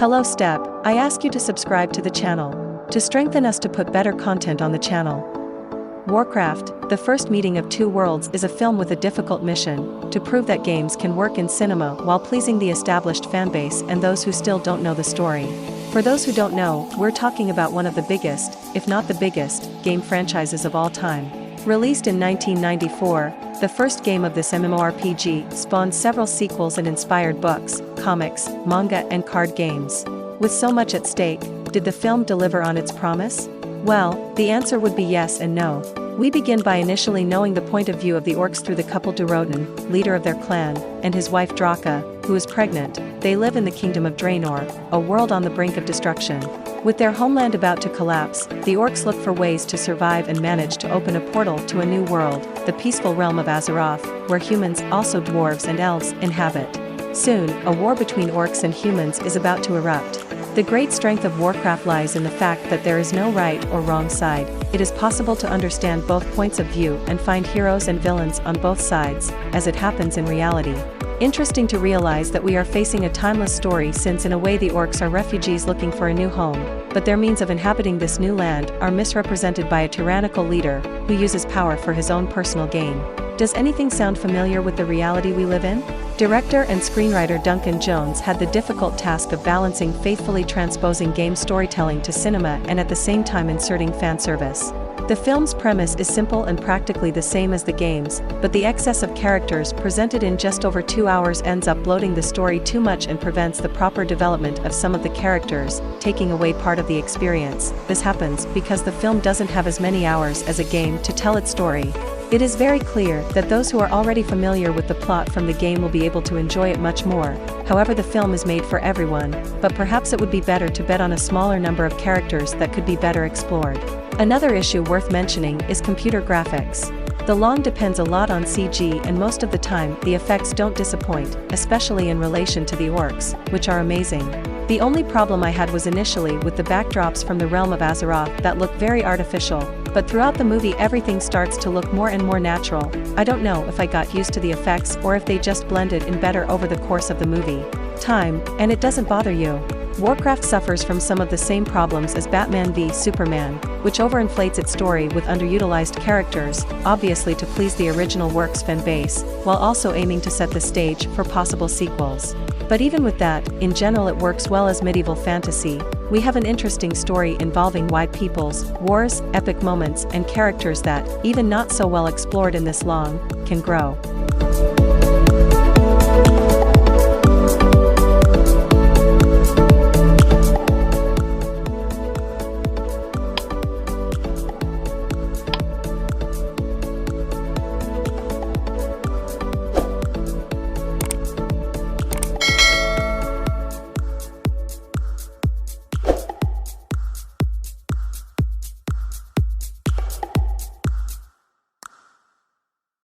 Hello Step, I ask you to subscribe to the channel, to strengthen us to put better content on the channel. Warcraft, The First Meeting of Two Worlds is a film with a difficult mission, to prove that games can work in cinema while pleasing the established fanbase and those who still don't know the story. For those who don't know, we're talking about one of the biggest, if not the biggest, game franchises of all time. Released in 1994, the first game of this MMORPG spawned several sequels and inspired books, comics, manga and card games. With so much at stake, did the film deliver on its promise? Well, the answer would be yes and no. We begin by initially knowing the point of view of the orcs through the couple Durotan, leader of their clan, and his wife Draka, who is pregnant. They live in the kingdom of Draenor, a world on the brink of destruction. With their homeland about to collapse, the orcs look for ways to survive and manage to open a portal to a new world, the peaceful realm of Azeroth, where humans, also dwarves and elves, inhabit. Soon, a war between orcs and humans is about to erupt. The great strength of Warcraft lies in the fact that there is no right or wrong side. It is possible to understand both points of view and find heroes and villains on both sides, as it happens in reality. Interesting to realize that we are facing a timeless story, since in a way the orcs are refugees looking for a new home, but their means of inhabiting this new land are misrepresented by a tyrannical leader who uses power for his own personal gain. Does anything sound familiar with the reality we live in? Director and screenwriter Duncan Jones had the difficult task of balancing faithfully transposing game storytelling to cinema and at the same time inserting fan service. The film's premise is simple and practically the same as the games, but the excess of characters presented in just over 2 hours ends up bloating the story too much and prevents the proper development of some of the characters, taking away part of the experience. This happens because the film doesn't have as many hours as a game to tell its story. It is very clear that those who are already familiar with the plot from the game will be able to enjoy it much more. However, the film is made for everyone, but perhaps it would be better to bet on a smaller number of characters that could be better explored. Another issue worth mentioning is computer graphics. The long depends a lot on CG, and most of the time the effects don't disappoint, especially in relation to the orcs, which are amazing. The only problem I had was initially with the backdrops from the realm of Azeroth that look very artificial, but throughout the movie everything starts to look more and more natural. I don't know if I got used to the effects or if they just blended in better over the course of the movie. And it doesn't bother you. Warcraft suffers from some of the same problems as Batman v Superman, which overinflates its story with underutilized characters, obviously to please the original work's fanbase, while also aiming to set the stage for possible sequels. But even with that, in general it works well as medieval fantasy. We have an interesting story involving white peoples, wars, epic moments and characters that, even not so well explored in this long, can grow.